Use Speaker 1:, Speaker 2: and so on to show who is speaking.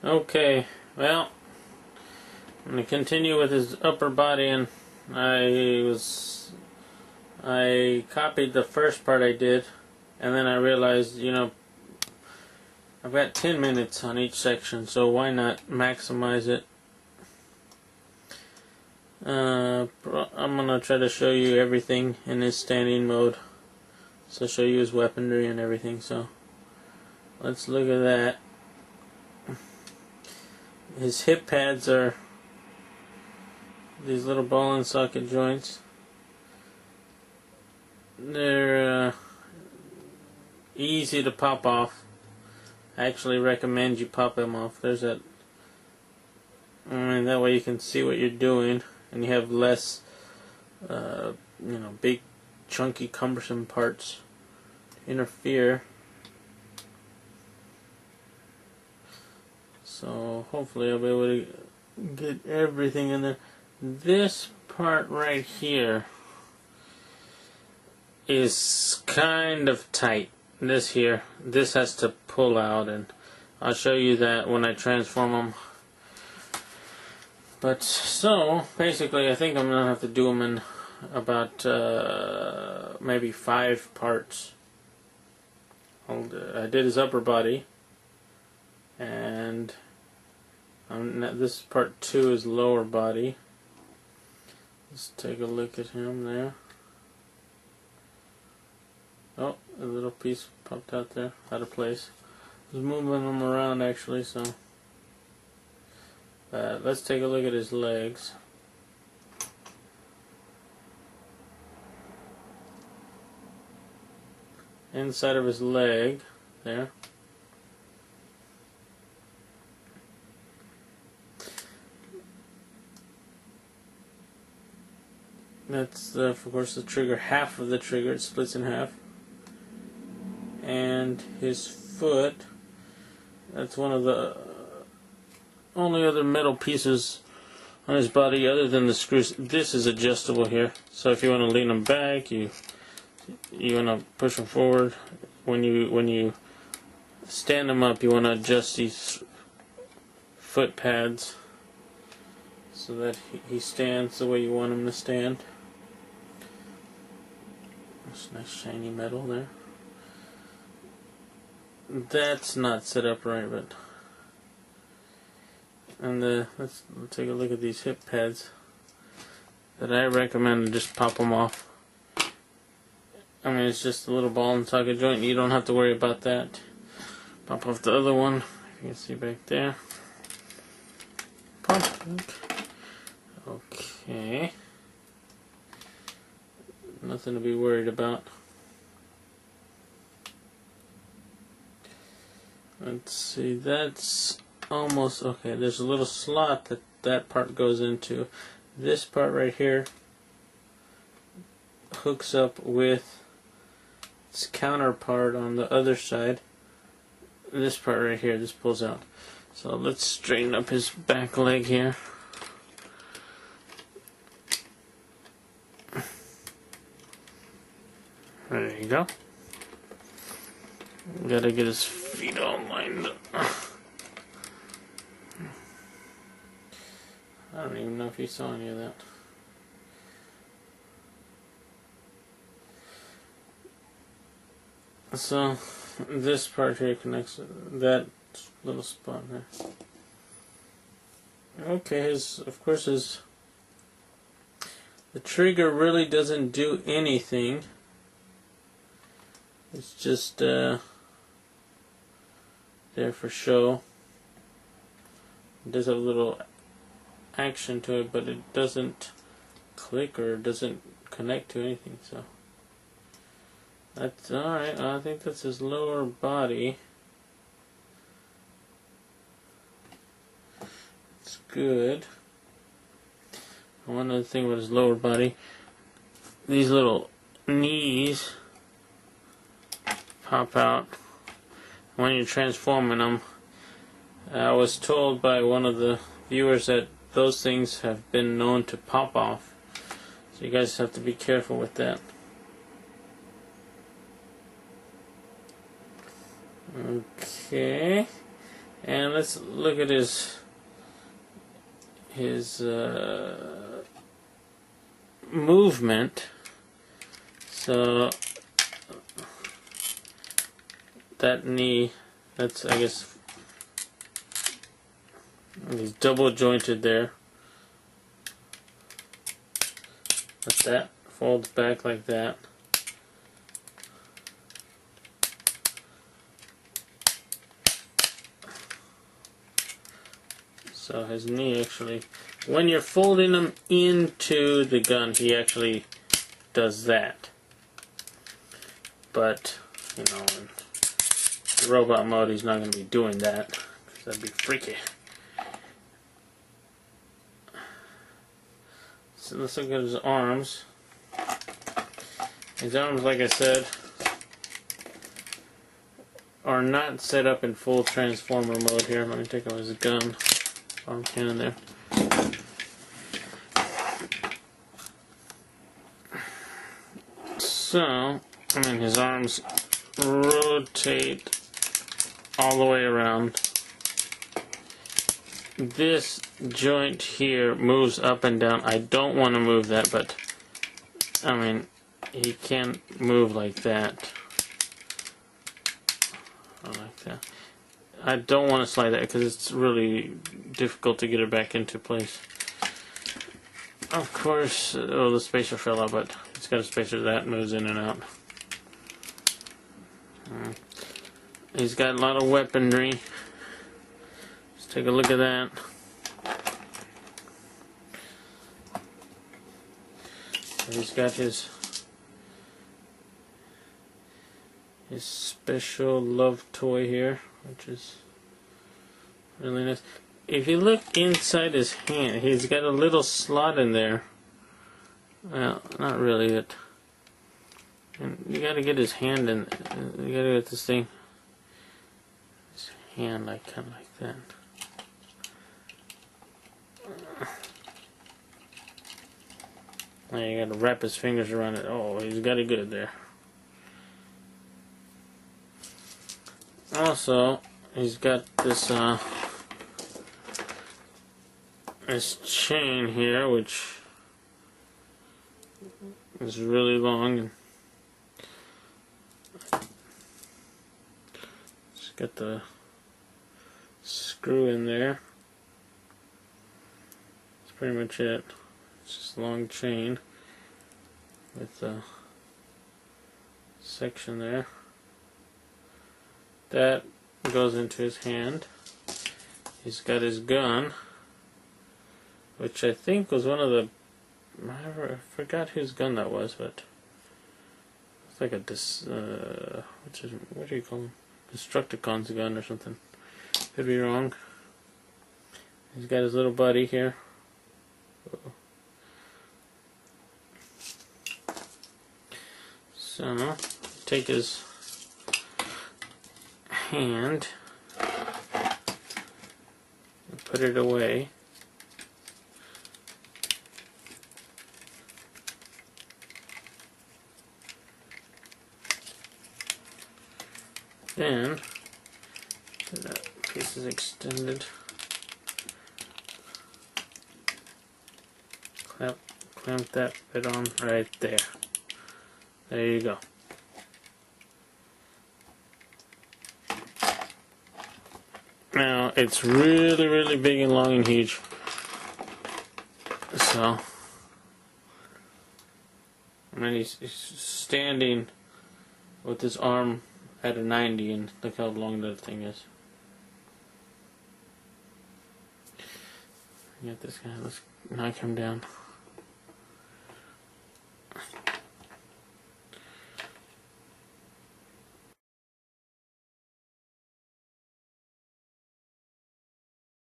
Speaker 1: Okay, well, I'm going to continue with his upper body, and I copied the first part I did, and then I realized, I've got 10 minutes on each section, so why not maximize it? I'm going to try to show you everything in his standing mode, so show you his weaponry and everything, so let's look at that. His hip pads are these little ball and socket joints. They're easy to pop off. I actually recommend you pop them off. There's that. That way you can see what you're doing, and you have less, big, chunky, cumbersome parts to interfere. So hopefully I'll be able to get everything in there. This part right here is kind of tight. This has to pull out, and I'll show you that when I transform them. But so basically I think I'm gonna have to do them in about maybe 5 parts. I did his upper body, and this part 2 is lower body. Let's take a look at him there. Oh, a little piece popped out there, out of place. I was moving them around actually, so let's take a look at his legs. Inside of his leg, there. That's of course the trigger, half of the trigger, it splits in half. And his foot, that's one of the only other metal pieces on his body other than the screws. This is adjustable here, so if you want to lean them back, you want to push them forward. When you stand them up, you want to adjust these foot pads so that he stands the way you want him to stand. That's nice shiny metal there. That's not set up right, but let's take a look at these hip pads that I recommend to just pop them off. I mean, it's just a little ball and socket joint. You don't have to worry about that. Pop off the other one. You can see back there. Pop. Okay. Nothing to be worried about. Let's see, that's almost okay. There's a little slot that part goes into. This part right here hooks up with its counterpart on the other side. This part right here, this pulls out. So let's straighten up his back leg here. There you go. Gotta get his feet all lined up. I don't even know if you saw any of that. So this part here connects that little spot there. Okay, of course the trigger really doesn't do anything. It's just there for show. It does have a little action to it, but it doesn't click or doesn't connect to anything, so that's alright. I think that's his lower body. It's good. One other thing about his lower body, these little knees pop out when you're transforming them. I was told by one of the viewers that those things have been known to pop off, so you guys have to be careful with that. Okay, And let's look at his movement. So that knee, that's, I guess, he's double jointed there. But that folds back like that. So his knee actually, when you're folding him into the gun, he actually does that. But, you know, in robot mode, he's not going to be doing that, because that'd be freaky. So let's look at his arms. His arms, like I said, are not set up in full transformer mode here. Let me take out his gun. Arm cannon there. So, I mean, his arms rotate all the way around. This joint here moves up and down. I don't want to move that, but I mean, he can't move like that. Like that. I don't want to slide that because it's really difficult to get it back into place. Of course, oh, the spacer fell out, but it's got a spacer that moves in and out. He's got a lot of weaponry. Let's take a look at that. He's got his special love toy here, which is really nice. If you look inside his hand, he's got a little slot in there. Well, not really. And you gotta get his hand in. You gotta get this thing. His hand, like kind of like that. Now you gotta wrap his fingers around it. Oh, he's got it good there. Also, he's got this this chain here, which is really long, and it's got the screw in there. That's pretty much it. It's just a long chain with a section there. That goes into his hand. He's got his gun, which I think was one of the, I forgot whose gun that was, but it's like a what do you call them? Destructicon's gun or something. Could be wrong. He's got his little buddy here. So take his hand and put it away. Then that piece is extended. Clamp that bit on right there. There you go. Now it's really, really big and long and huge. So, I mean, he's standing with his arm at a 90, and look how long that thing is. You got this guy. Let's knock him down.